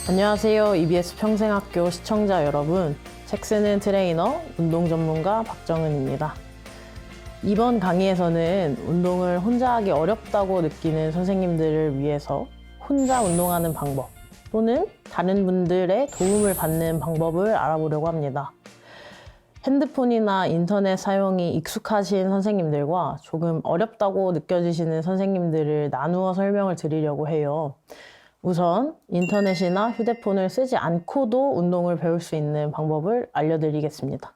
안녕하세요. EBS 평생학교 시청자 여러분. 책 쓰는 트레이너, 운동 전문가 박정은입니다. 이번 강의에서는 운동을 혼자 하기 어렵다고 느끼는 선생님들을 위해서 혼자 운동하는 방법 또는 다른 분들의 도움을 받는 방법을 알아보려고 합니다. 핸드폰이나 인터넷 사용이 익숙하신 선생님들과 조금 어렵다고 느껴지시는 선생님들을 나누어 설명을 드리려고 해요. 우선 인터넷이나 휴대폰을 쓰지 않고도 운동을 배울 수 있는 방법을 알려드리겠습니다.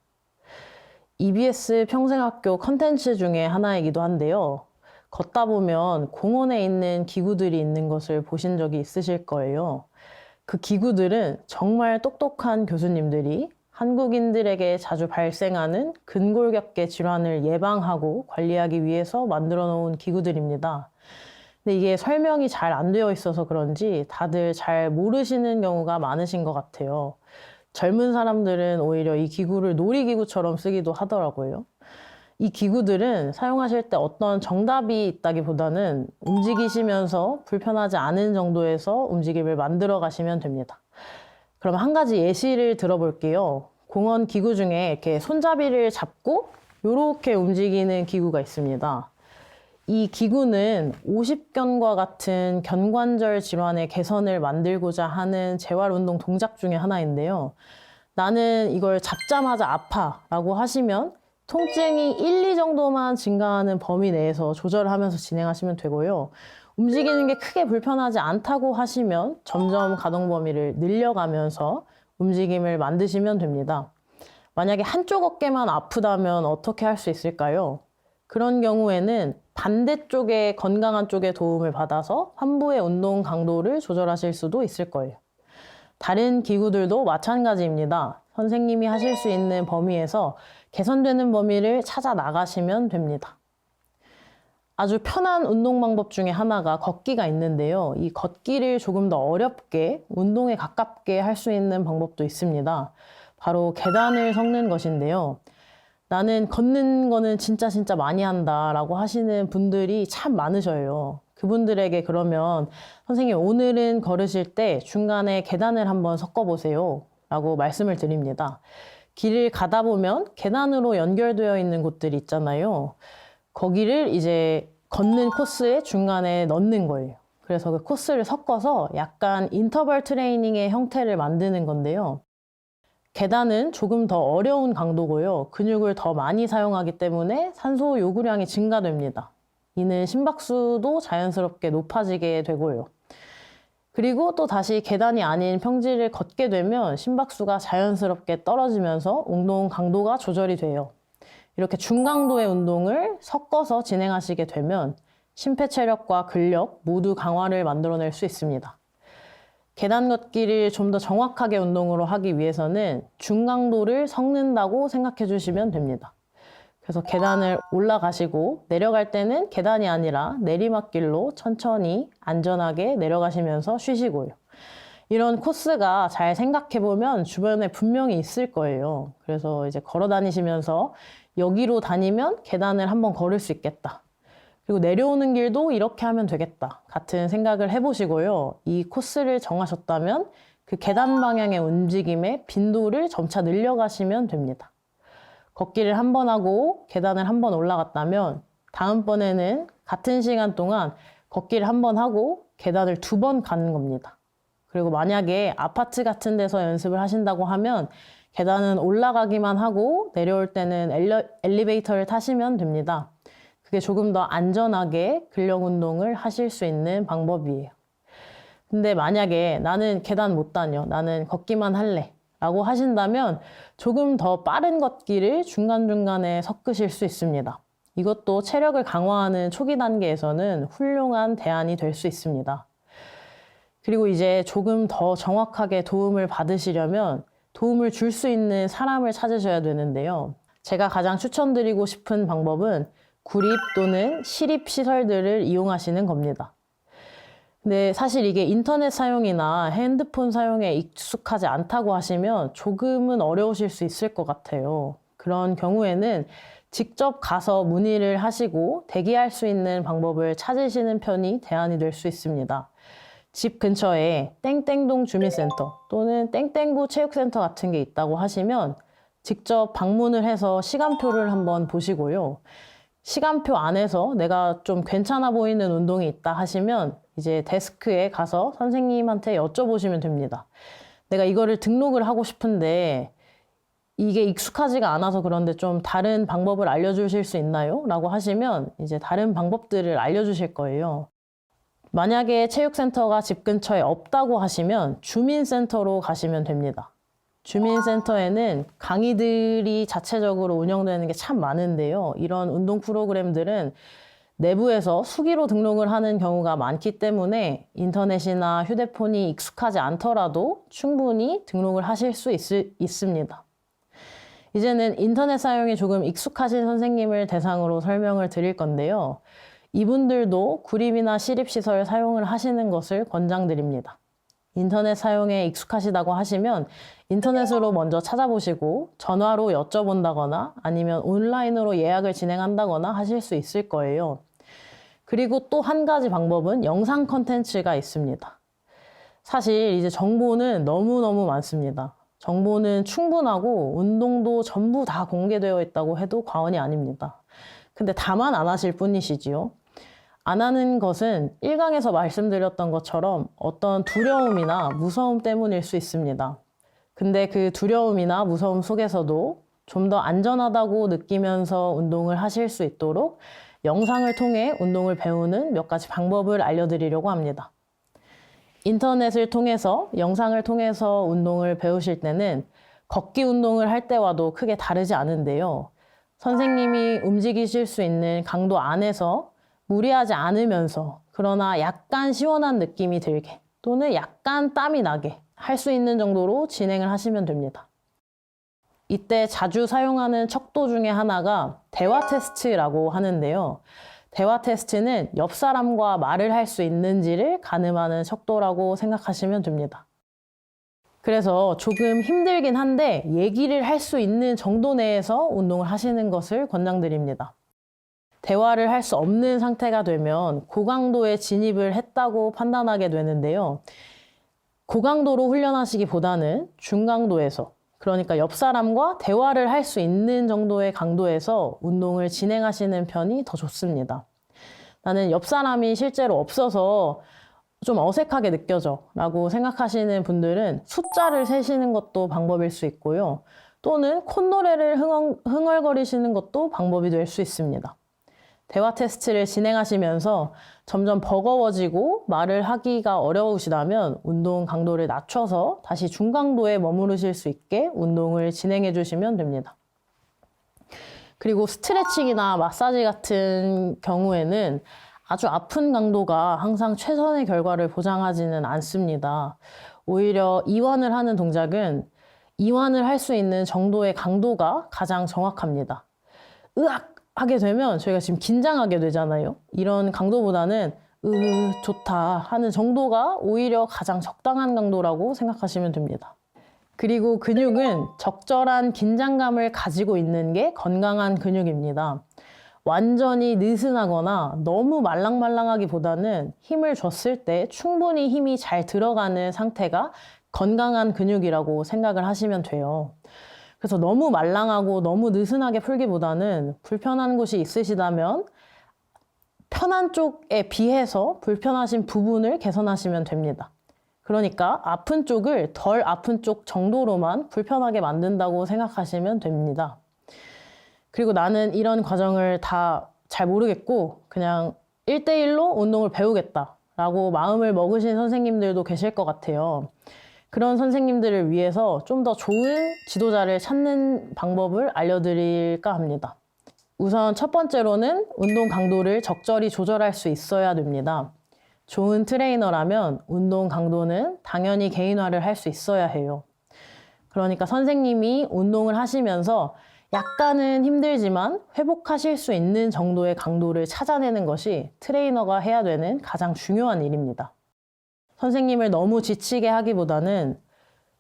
EBS 평생학교 컨텐츠 중에 하나이기도 한데요. 걷다 보면 공원에 있는 기구들이 있는 것을 보신 적이 있으실 거예요. 그 기구들은 정말 똑똑한 교수님들이 한국인들에게 자주 발생하는 근골격계 질환을 예방하고 관리하기 위해서 만들어 놓은 기구들입니다. 근데 이게 설명이 잘 안 되어 있어서 그런지 다들 잘 모르시는 경우가 많으신 것 같아요. 젊은 사람들은 오히려 이 기구를 놀이기구처럼 쓰기도 하더라고요. 이 기구들은 사용하실 때 어떤 정답이 있다기보다는 움직이시면서 불편하지 않은 정도에서 움직임을 만들어 가시면 됩니다. 그럼 한 가지 예시를 들어볼게요. 공원 기구 중에 이렇게 손잡이를 잡고 이렇게 움직이는 기구가 있습니다. 이 기구는 오십견과 같은 견관절 질환의 개선을 만들고자 하는 재활운동 동작 중에 하나인데요. 나는 이걸 잡자마자 아파 라고 하시면 통증이 1, 2 정도만 증가하는 범위 내에서 조절하면서 진행하시면 되고요. 움직이는 게 크게 불편하지 않다고 하시면 점점 가동 범위를 늘려가면서 움직임을 만드시면 됩니다. 만약에 한쪽 어깨만 아프다면 어떻게 할 수 있을까요? 그런 경우에는 반대쪽의 건강한 쪽의 도움을 받아서 환부의 운동 강도를 조절하실 수도 있을 거예요. 다른 기구들도 마찬가지입니다. 선생님이 하실 수 있는 범위에서 개선되는 범위를 찾아 나가시면 됩니다. 아주 편한 운동 방법 중에 하나가 걷기가 있는데요. 이 걷기를 조금 더 어렵게 운동에 가깝게 할 수 있는 방법도 있습니다. 바로 계단을 섞는 것인데요. 나는 걷는 거는 진짜 많이 한다 라고 하시는 분들이 참 많으셔요. 그분들에게 그러면 선생님 오늘은 걸으실 때 중간에 계단을 한번 섞어보세요 라고 말씀을 드립니다. 길을 가다 보면 계단으로 연결되어 있는 곳들이 있잖아요. 거기를 이제 걷는 코스의 중간에 넣는 거예요. 그래서 그 코스를 섞어서 약간 인터벌 트레이닝의 형태를 만드는 건데요. 계단은 조금 더 어려운 강도고요. 근육을 더 많이 사용하기 때문에 산소 요구량이 증가됩니다. 이는 심박수도 자연스럽게 높아지게 되고요. 그리고 또 다시 계단이 아닌 평지를 걷게 되면 심박수가 자연스럽게 떨어지면서 운동 강도가 조절이 돼요. 이렇게 중강도의 운동을 섞어서 진행하시게 되면 심폐체력과 근력 모두 강화를 만들어낼 수 있습니다. 계단 걷기를 좀 더 정확하게 운동으로 하기 위해서는 중강도를 섞는다고 생각해 주시면 됩니다. 그래서 계단을 올라가시고 내려갈 때는 계단이 아니라 내리막길로 천천히 안전하게 내려가시면서 쉬시고요. 이런 코스가 잘 생각해 보면 주변에 분명히 있을 거예요. 그래서 이제 걸어 다니시면서 여기로 다니면 계단을 한번 걸을 수 있겠다. 그리고 내려오는 길도 이렇게 하면 되겠다 같은 생각을 해보시고요. 이 코스를 정하셨다면 그 계단 방향의 움직임의 빈도를 점차 늘려가시면 됩니다. 걷기를 한 번 하고 계단을 한 번 올라갔다면 다음번에는 같은 시간 동안 걷기를 한 번 하고 계단을 2번 가는 겁니다. 그리고 만약에 아파트 같은 데서 연습을 하신다고 하면 계단은 올라가기만 하고 내려올 때는 엘리베이터를 타시면 됩니다. 그게 조금 더 안전하게 근력 운동을 하실 수 있는 방법이에요. 근데 만약에 나는 계단 못 다녀, 나는 걷기만 할래 라고 하신다면 조금 더 빠른 걷기를 중간중간에 섞으실 수 있습니다. 이것도 체력을 강화하는 초기 단계에서는 훌륭한 대안이 될 수 있습니다. 그리고 이제 조금 더 정확하게 도움을 받으시려면 도움을 줄 수 있는 사람을 찾으셔야 되는데요. 제가 가장 추천드리고 싶은 방법은 구립 또는 시립 시설들을 이용하시는 겁니다. 근데 사실 이게 인터넷 사용이나 핸드폰 사용에 익숙하지 않다고 하시면 조금은 어려우실 수 있을 것 같아요. 그런 경우에는 직접 가서 문의를 하시고 대기할 수 있는 방법을 찾으시는 편이 대안이 될 수 있습니다. 집 근처에 땡땡동 주민센터 또는 땡땡구 체육센터 같은 게 있다고 하시면 직접 방문을 해서 시간표를 한번 보시고요. 시간표 안에서 내가 좀 괜찮아 보이는 운동이 있다 하시면 이제 데스크에 가서 선생님한테 여쭤보시면 됩니다. 내가 이거를 등록을 하고 싶은데 이게 익숙하지가 않아서 그런데 좀 다른 방법을 알려주실 수 있나요? 라고 하시면 이제 다른 방법들을 알려주실 거예요. 만약에 체육센터가 집 근처에 없다고 하시면 주민센터로 가시면 됩니다. 주민센터에는 강의들이 자체적으로 운영되는 게 참 많은데요. 이런 운동 프로그램들은 내부에서 수기로 등록을 하는 경우가 많기 때문에 인터넷이나 휴대폰이 익숙하지 않더라도 충분히 등록을 하실 수 있습니다. 이제는 인터넷 사용이 조금 익숙하신 선생님을 대상으로 설명을 드릴 건데요. 이분들도 구립이나 시립시설 사용을 하시는 것을 권장드립니다. 인터넷 사용에 익숙하시다고 하시면 인터넷으로 먼저 찾아보시고 전화로 여쭤본다거나 아니면 온라인으로 예약을 진행한다거나 하실 수 있을 거예요. 그리고 또 한 가지 방법은 영상 컨텐츠가 있습니다. 사실 이제 정보는 너무너무 많습니다. 정보는 충분하고 운동도 전부 다 공개되어 있다고 해도 과언이 아닙니다. 근데 다만 안 하실 뿐이시지요. 안 하는 것은 1강에서 말씀드렸던 것처럼 어떤 두려움이나 무서움 때문일 수 있습니다. 근데 그 두려움이나 무서움 속에서도 좀 더 안전하다고 느끼면서 운동을 하실 수 있도록 영상을 통해 운동을 배우는 몇 가지 방법을 알려드리려고 합니다. 인터넷을 통해서, 영상을 통해서 운동을 배우실 때는 걷기 운동을 할 때와도 크게 다르지 않은데요. 선생님이 움직이실 수 있는 강도 안에서 무리하지 않으면서 그러나 약간 시원한 느낌이 들게 또는 약간 땀이 나게 할 수 있는 정도로 진행을 하시면 됩니다. 이때 자주 사용하는 척도 중에 하나가 대화 테스트라고 하는데요. 대화 테스트는 옆 사람과 말을 할 수 있는지를 가늠하는 척도라고 생각하시면 됩니다. 그래서 조금 힘들긴 한데 얘기를 할 수 있는 정도 내에서 운동을 하시는 것을 권장드립니다. 대화를 할 수 없는 상태가 되면 고강도에 진입을 했다고 판단하게 되는데요. 고강도로 훈련하시기보다는 중강도에서, 그러니까 옆 사람과 대화를 할 수 있는 정도의 강도에서 운동을 진행하시는 편이 더 좋습니다. 나는 옆 사람이 실제로 없어서 좀 어색하게 느껴져 라고 생각하시는 분들은 숫자를 세시는 것도 방법일 수 있고요. 또는 콧노래를 흥얼거리시는 것도 방법이 될 수 있습니다. 대화 테스트를 진행하시면서 점점 버거워지고 말을 하기가 어려우시다면 운동 강도를 낮춰서 다시 중강도에 머무르실 수 있게 운동을 진행해 주시면 됩니다. 그리고 스트레칭이나 마사지 같은 경우에는 아주 아픈 강도가 항상 최선의 결과를 보장하지는 않습니다. 오히려 이완을 하는 동작은 이완을 할 수 있는 정도의 강도가 가장 정확합니다. 으악! 하게 되면 저희가 지금 긴장하게 되잖아요. 이런 강도보다는 좋다 하는 정도가 오히려 가장 적당한 강도라고 생각하시면 됩니다. 그리고 근육은 적절한 긴장감을 가지고 있는 게 건강한 근육입니다. 완전히 느슨하거나 너무 말랑말랑하기보다는 힘을 줬을 때 충분히 힘이 잘 들어가는 상태가 건강한 근육이라고 생각을 하시면 돼요. 그래서 너무 말랑하고 너무 느슨하게 풀기보다는 불편한 곳이 있으시다면 편한 쪽에 비해서 불편하신 부분을 개선하시면 됩니다. 그러니까 아픈 쪽을 덜 아픈 쪽 정도로만 불편하게 만든다고 생각하시면 됩니다. 그리고 나는 이런 과정을 다 잘 모르겠고 그냥 1대1로 운동을 배우겠다라고 마음을 먹으신 선생님들도 계실 것 같아요. 그런 선생님들을 위해서 좀 더 좋은 지도자를 찾는 방법을 알려드릴까 합니다. 우선 첫 번째로는 운동 강도를 적절히 조절할 수 있어야 됩니다. 좋은 트레이너라면 운동 강도는 당연히 개인화를 할 수 있어야 해요. 그러니까 선생님이 운동을 하시면서 약간은 힘들지만 회복하실 수 있는 정도의 강도를 찾아내는 것이 트레이너가 해야 되는 가장 중요한 일입니다. 선생님을 너무 지치게 하기보다는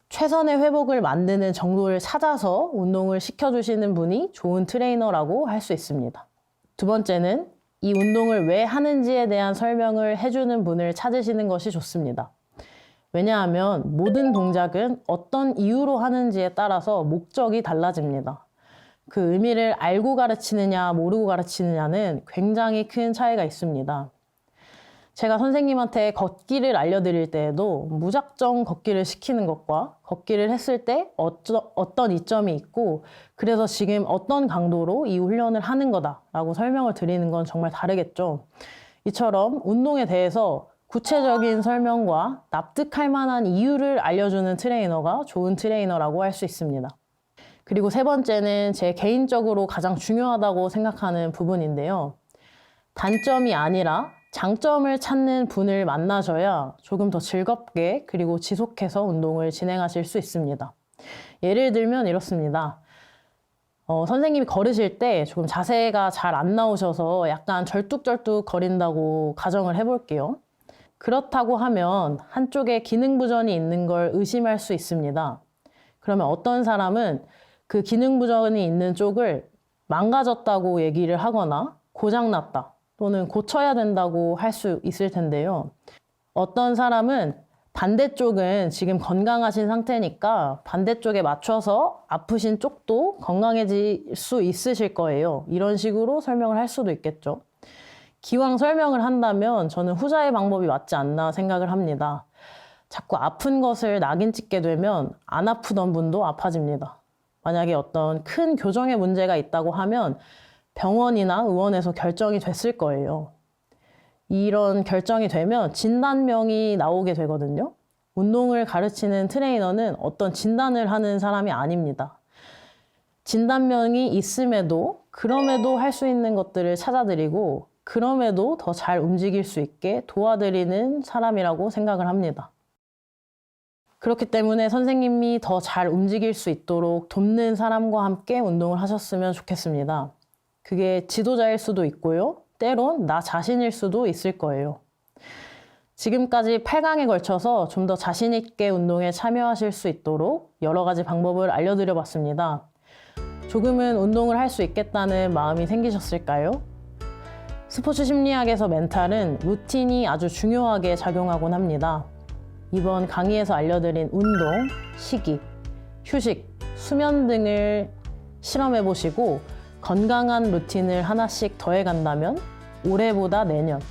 최선의 회복을 만드는 정도를 찾아서 운동을 시켜주시는 분이 좋은 트레이너라고 할 수 있습니다. 두 번째는 이 운동을 왜 하는지에 대한 설명을 해주는 분을 찾으시는 것이 좋습니다. 왜냐하면 모든 동작은 어떤 이유로 하는지에 따라서 목적이 달라집니다. 그 의미를 알고 가르치느냐 모르고 가르치느냐는 굉장히 큰 차이가 있습니다. 제가 선생님한테 걷기를 알려드릴 때에도 무작정 걷기를 시키는 것과 걷기를 했을 때 어떤 이점이 있고 그래서 지금 어떤 강도로 이 훈련을 하는 거다라고 설명을 드리는 건 정말 다르겠죠. 이처럼 운동에 대해서 구체적인 설명과 납득할 만한 이유를 알려주는 트레이너가 좋은 트레이너라고 할 수 있습니다. 그리고 세 번째는 제 개인적으로 가장 중요하다고 생각하는 부분인데요. 단점이 아니라 장점을 찾는 분을 만나셔야 조금 더 즐겁게 그리고 지속해서 운동을 진행하실 수 있습니다. 예를 들면 이렇습니다. 선생님이 걸으실 때 조금 자세가 잘 안 나오셔서 약간 절뚝절뚝 거린다고 가정을 해볼게요. 그렇다고 하면 한쪽에 기능 부전이 있는 걸 의심할 수 있습니다. 그러면 어떤 사람은 그 기능 부전이 있는 쪽을 망가졌다고 얘기를 하거나 고장났다 또는 고쳐야 된다고 할 수 있을 텐데요. 어떤 사람은 반대쪽은 지금 건강하신 상태니까 반대쪽에 맞춰서 아프신 쪽도 건강해질 수 있으실 거예요. 이런 식으로 설명을 할 수도 있겠죠. 기왕 설명을 한다면 저는 후자의 방법이 맞지 않나 생각을 합니다. 자꾸 아픈 것을 낙인 찍게 되면 안 아프던 분도 아파집니다. 만약에 어떤 큰 교정의 문제가 있다고 하면 병원이나 의원에서 결정이 됐을 거예요. 이런 결정이 되면 진단명이 나오게 되거든요. 운동을 가르치는 트레이너는 어떤 진단을 하는 사람이 아닙니다. 진단명이 있음에도 그럼에도 할 수 있는 것들을 찾아드리고 그럼에도 더 잘 움직일 수 있게 도와드리는 사람이라고 생각을 합니다. 그렇기 때문에 선생님이 더 잘 움직일 수 있도록 돕는 사람과 함께 운동을 하셨으면 좋겠습니다. 그게 지도자일 수도 있고요. 때론 나 자신일 수도 있을 거예요. 지금까지 8강에 걸쳐서 좀 더 자신 있게 운동에 참여하실 수 있도록 여러 가지 방법을 알려드려 봤습니다. 조금은 운동을 할 수 있겠다는 마음이 생기셨을까요? 스포츠 심리학에서 멘탈은 루틴이 아주 중요하게 작용하곤 합니다. 이번 강의에서 알려드린 운동, 식이, 휴식, 수면 등을 실험해 보시고 건강한 루틴을 하나씩 더해간다면 올해보다 내년,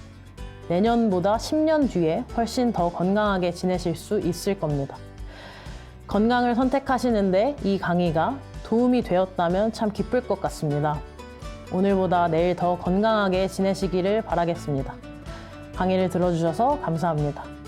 내년보다 10년 뒤에 훨씬 더 건강하게 지내실 수 있을 겁니다. 건강을 선택하시는데 이 강의가 도움이 되었다면 참 기쁠 것 같습니다. 오늘보다 내일 더 건강하게 지내시기를 바라겠습니다. 강의를 들어주셔서 감사합니다.